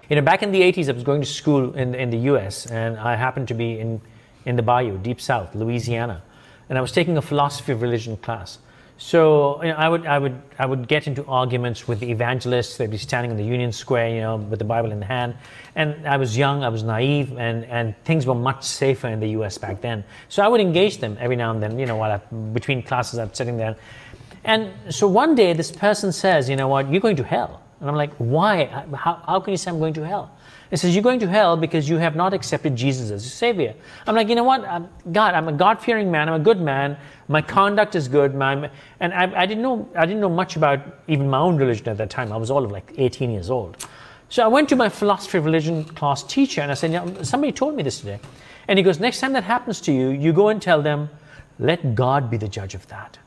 You know, back in the 80s, I was going to school in the US, and I happened to be in the bayou, deep south, Louisiana, and I was taking a philosophy of religion class. So you know, I would get into arguments with the evangelists. They'd be standing in the Union Square, you know, with the Bible in the hand. And I was young, I was naive, and things were much safer in the US back then. So I would engage them every now and then, you know, while between classes I'm sitting there. And so one day this person says, you know what, you're going to hell. And I'm like, why? How can you say I'm going to hell? He says, you're going to hell because you have not accepted Jesus as your Savior. I'm like, you know what? God, I'm a God-fearing man. I'm a good man. My conduct is good. And I didn't know much about even my own religion at that time. I was all of like 18 years old. So I went to my philosophy of religion class teacher and I said, you know, somebody told me this today. And he goes, next time that happens to you, you go and tell them, let God be the judge of that.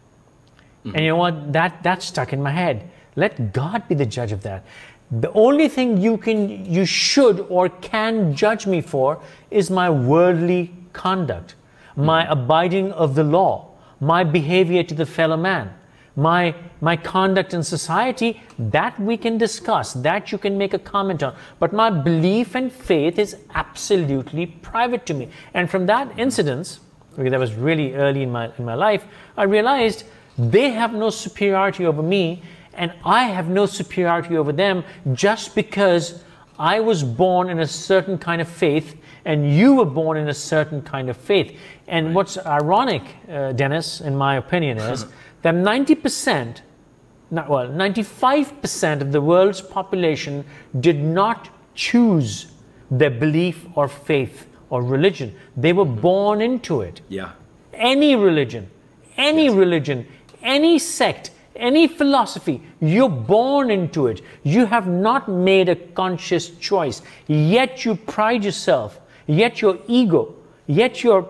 Mm-hmm. And you know what? That stuck in my head. Let God be the judge of that. The only thing you should or can judge me for is my worldly conduct, my abiding of the law, my behavior to the fellow man, my conduct in society. That we can discuss, that you can make a comment on. But my belief and faith is absolutely private to me. And from that incident, because that was really early in my life, I realized they have no superiority over me, and I have no superiority over them just because I was born in a certain kind of faith and you were born in a certain kind of faith. And right. What's ironic, Dennis, in my opinion, is that 95% of the world's population did not choose their belief or faith or religion. They were born into it. Yeah. Any religion, any sect, any philosophy, you're born into it. You have not made a conscious choice, yet you pride yourself, yet your ego, yet your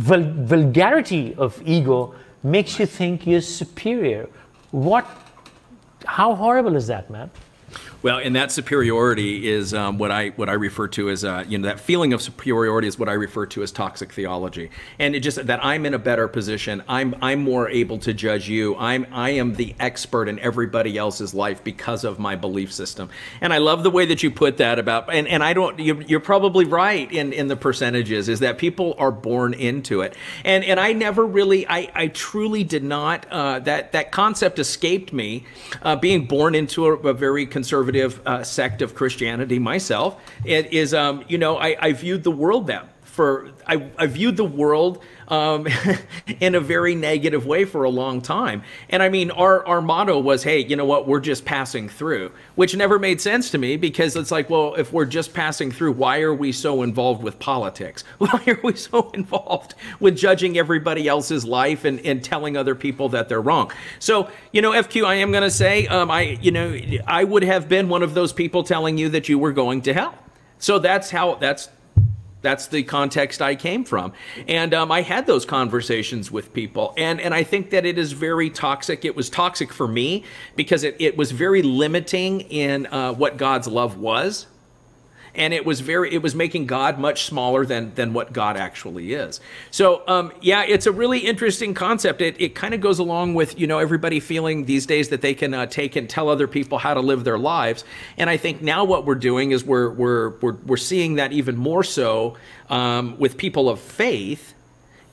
vulgarity of ego makes you think you're superior. How horrible is that, man? Well, and that superiority is what I refer to as that feeling of superiority is what I refer to as toxic theology, and it just that I'm in a better position. I'm more able to judge you. I am the expert in everybody else's life because of my belief system. And I love the way that you put that about. And I don't. You're probably right in the percentages. Is that people are born into it. And I never really. I truly did not. That concept escaped me. Being born into a very conservative sect of Christianity myself, it is I viewed the world I viewed the world in a very negative way for a long time. And I mean, our motto was, hey, you know what, we're just passing through, which never made sense to me, because it's like, well, if we're just passing through, why are we so involved with politics? Why are we so involved with judging everybody else's life and telling other people that they're wrong? So, FQ, I am going to say, I would have been one of those people telling you that you were going to hell. So that's the context I came from. And I had those conversations with people. And I think that it is very toxic. It was toxic for me because it was very limiting in what God's love was. And it was making God much smaller than what God actually is. So yeah, it's a really interesting concept. It kind of goes along with everybody feeling these days that they can take and tell other people how to live their lives. And I think now what we're doing is we're seeing that even more so with people of faith,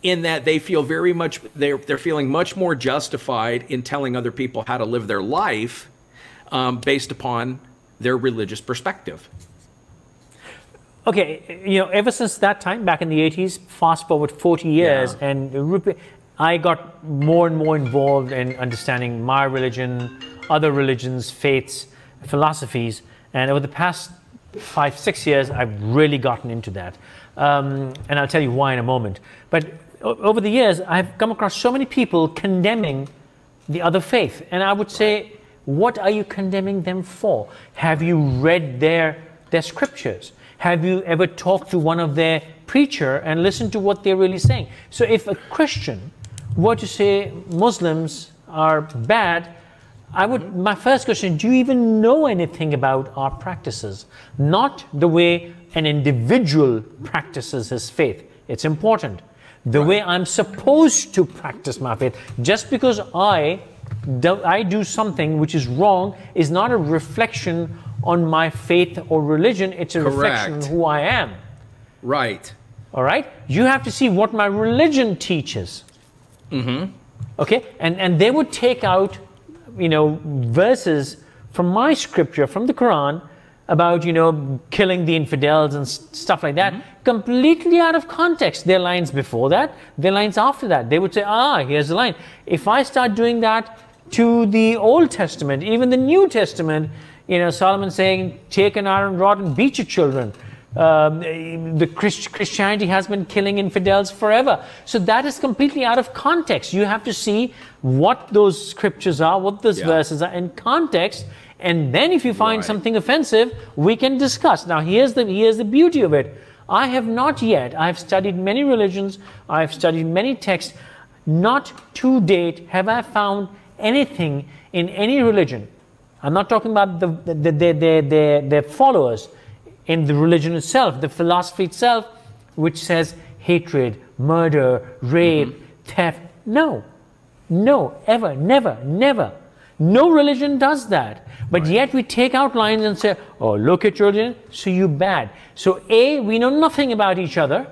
in that they feel very much they're feeling much more justified in telling other people how to live their life based upon their religious perspective. Okay, ever since that time, back in the 80s, fast forward 40 years, yeah. And I got more and more involved in understanding my religion, other religions, faiths, philosophies, and over the past 5-6 years, I've really gotten into that. And I'll tell you why in a moment. But over the years, I've come across so many people condemning the other faith. And I would say, what are you condemning them for? Have you read their scriptures? Have you ever talked to one of their preacher and listened to what they're really saying? So if a Christian were to say Muslims are bad, my first question, do you even know anything about our practices? Not the way an individual practices his faith. It's important. The way I'm supposed to practice my faith. Just because I do something which is wrong is not a reflection on my faith or religion. It's a reflection Correct. of who I am. Right. All right? You have to see what my religion teaches. Okay? And they would take out, verses from my scripture, from the Quran, about, killing the infidels and stuff like that, completely out of context. Their lines before that, their lines after that. They would say, here's the line. If I start doing that to the Old Testament, even the New Testament, Solomon saying, take an iron rod and beat your children. The Christianity has been killing infidels forever. So that is completely out of context. You have to see what those scriptures are, what those verses are in context. And then if you find something offensive, we can discuss. Now, here's the beauty of it. I have not yet, I've studied many religions, I've studied many texts. Not to date have I found anything in any religion. I'm not talking about their followers, in the religion itself, the philosophy itself, which says hatred, murder, rape, theft. No, ever, never. No religion does that. But yet we take out lines and say, oh, look at your religion, so you're bad. So A, we know nothing about each other.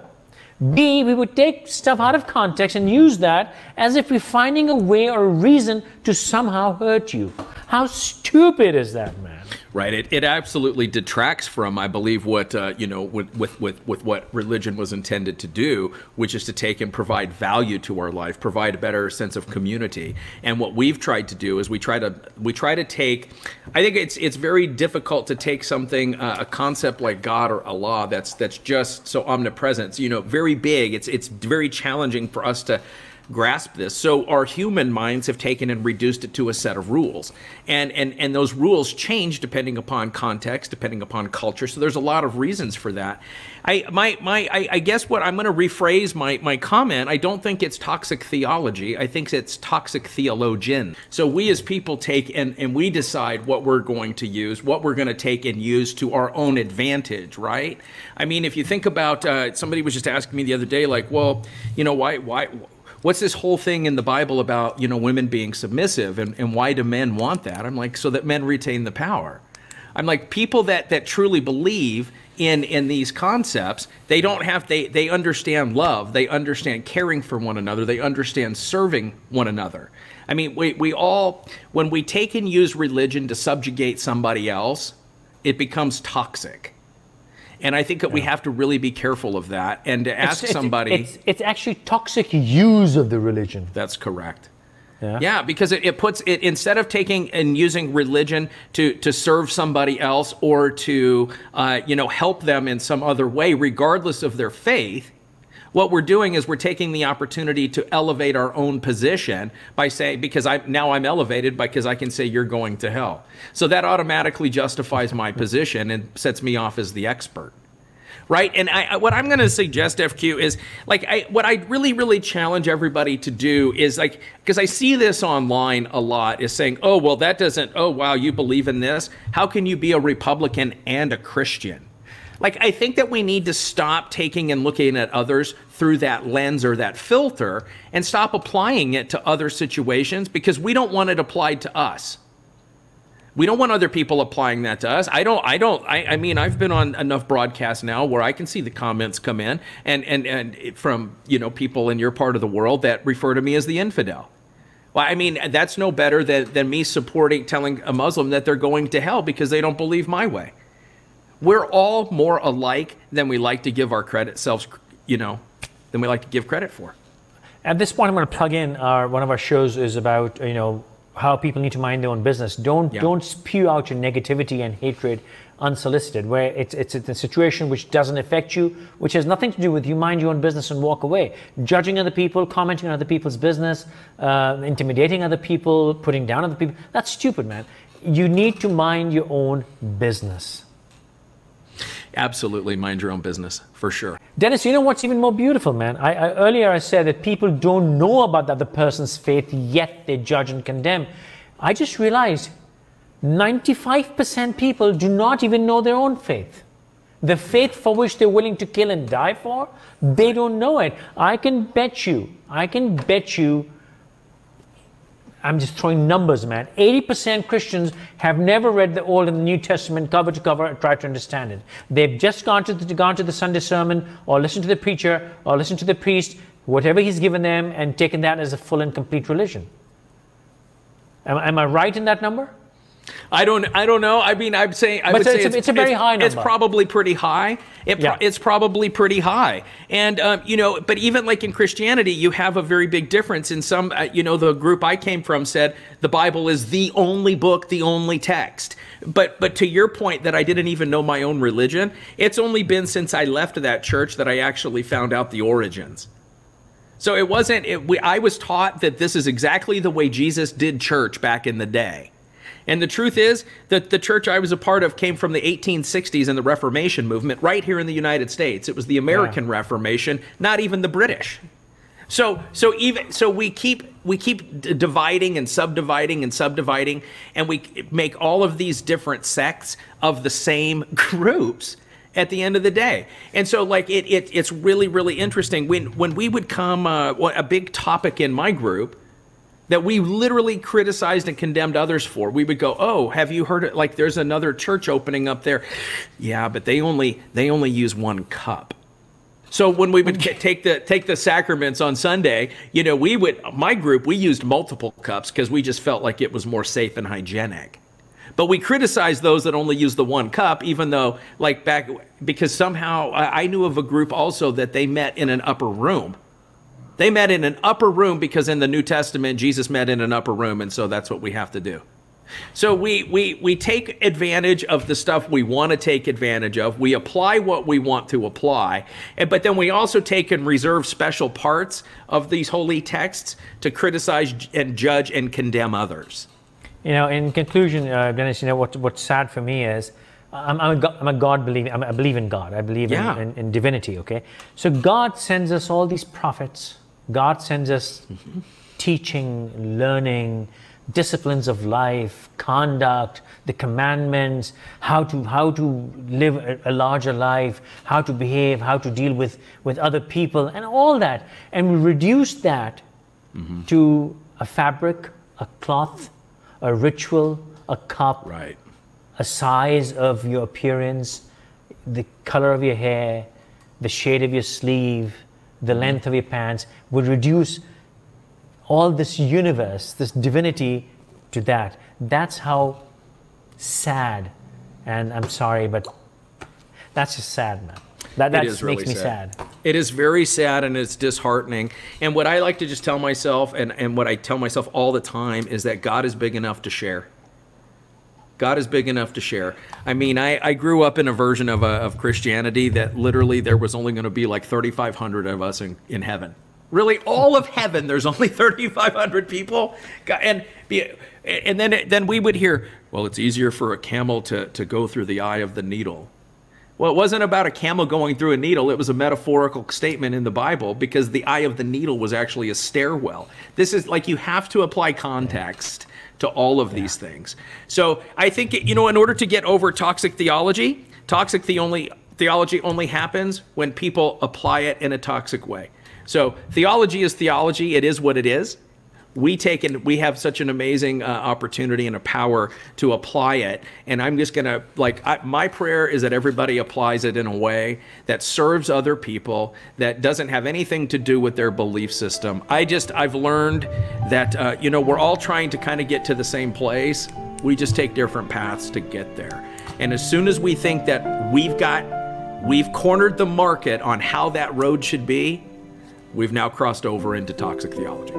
B, we would take stuff out of context and use that as if we're finding a way or a reason to somehow hurt you. How stupid is that, man? Right. It absolutely detracts from, I believe, what with what religion was intended to do, which is to take and provide value to our life, provide a better sense of community. And what we've tried to do is we try to take. I think it's very difficult to take something, a concept like God or Allah that's just so omnipresent, very big. It's very challenging for us to grasp this. So our human minds have taken and reduced it to a set of rules. And those rules change depending upon context, depending upon culture. So there's a lot of reasons for that. I guess what I'm going to rephrase my comment, I don't think it's toxic theology. I think it's toxic theologian. So we as people take and we decide what we're going to use, what we're going to take and use to our own advantage, right? I mean, if you think about, somebody was just asking me the other day, like, well, why what's this whole thing in the Bible about, women being submissive and why do men want that? I'm like, so that men retain the power. I'm like, people that truly believe in these concepts, they understand love, they understand caring for one another, they understand serving one another. I mean, we all, when we take and use religion to subjugate somebody else, it becomes toxic. And I think that we have to really be careful of that and to ask somebody. It's actually toxic use of the religion. That's correct. Yeah, because it puts it, instead of taking and using religion to serve somebody else or to help them in some other way, regardless of their faith, what we're doing is we're taking the opportunity to elevate our own position by saying, because I'm elevated because I can say you're going to hell. So that automatically justifies my position and sets me off as the expert. Right? And what I'm going to suggest, FQ, is what I really, really challenge everybody to do is because I see this online a lot, is saying, oh, well, oh, wow, you believe in this? How can you be a Republican and a Christian? I think that we need to stop taking and looking at others through that lens or that filter and stop applying it to other situations because we don't want it applied to us. We don't want other people applying that to us. I mean, I've been on enough broadcasts now where I can see the comments come in and from, people in your part of the world that refer to me as the infidel. Well, I mean, that's no better than me telling a Muslim that they're going to hell because they don't believe my way. We're all more alike than we like to give our than we like to give credit for. At this point, I'm going to plug in one of our shows is about, how people need to mind their own business. Don't spew out your negativity and hatred unsolicited, where it's a situation which doesn't affect you, which has nothing to do with you. Mind your own business and walk away. Judging other people, commenting on other people's business, intimidating other people, putting down other people. That's stupid, man. You need to mind your own business. Absolutely, mind your own business, for sure. Dennis, you know what's even more beautiful, man? Earlier I said that people don't know about the other person's faith, yet they judge and condemn. I just realized 95% people do not even know their own faith. The faith for which they're willing to kill and die for, they don't know it. I can bet you I'm just throwing numbers, man. 80% Christians have never read the Old and the New Testament cover to cover and tried to understand it. They've just gone to the Sunday sermon, or listened to the preacher, or listened to the priest, whatever he's given them, and taken that as a full and complete religion. Am I right in that number? I don't know. I mean, I'm saying I would say it's a very high number. It's probably pretty high. It's probably pretty high. And you know, but even like in Christianity, you have a very big difference. In some, you know, the group I came from said the Bible is the only book, the only text. But to your point that I didn't even know my own religion, it's only been since I left that church that I actually found out the origins. So it wasn't. I was taught that this is exactly the way Jesus did church back in the day. And the truth is that the church I was a part of came from the 1860s and the Reformation movement right here in the United States. It was the American Reformation, not even the British. So we keep dividing and subdividing, and we make all of these different sects of the same groups at the end of the day. And so like it's really, really interesting. When we would come, a big topic in my group that we literally criticized and condemned others for, we would go, oh, have you heard it? Like there's another church opening up there. Yeah, but they only use one cup. So when we would take the sacraments on Sunday, you know, my group, we used multiple cups because we just felt like it was more safe and hygienic. But we criticized those that only use the one cup, even though because somehow I knew of a group also that they met in an upper room. They met in an upper room because in the New Testament, Jesus met in an upper room, and so that's what we have to do. So we take advantage of the stuff we want to take advantage of. We apply what we want to apply, but then we also take and reserve special parts of these holy texts to criticize and judge and condemn others. You know, in conclusion, Dennis, you know, what's sad for me is I'm a God believing. I believe in God. I believe in divinity. Okay, so God sends us all these prophets. God sends us teaching, learning, disciplines of life, conduct, the commandments, how to live a larger life, how to behave, how to deal with other people, and all that. And we reduce that to a fabric, a cloth, a ritual, a cup, a size of your appearance, the color of your hair, the shade of your sleeve, the length of your pants. Would reduce all this universe, this divinity, to that. That's how sad, and I'm sorry, but that's just sad, man. That just makes me sad. It is very sad, and it's disheartening. And what I like to just tell myself, and what I tell myself all the time, is that God is big enough to share. God is big enough to share. I mean, I grew up in a version of Christianity that literally there was only going to be like 3,500 of us in heaven. Really, all of heaven, there's only 3,500 people. And then we would hear, well, it's easier for a camel to go through the eye of the needle. Well, it wasn't about a camel going through a needle. It was a metaphorical statement in the Bible because the eye of the needle was actually a stairwell. This is like you have to apply context to all of these things. So I think, you know, in order to get over toxic theology only happens when people apply it in a toxic way. So theology is theology. It is what it is. We have such an amazing opportunity and a power to apply it. And I'm just going to, my prayer is that everybody applies it in a way that serves other people, that doesn't have anything to do with their belief system. I've learned that, you know, we're all trying to kind of get to the same place. We just take different paths to get there. And as soon as we think that we've cornered the market on how that road should be, we've now crossed over into toxic theology.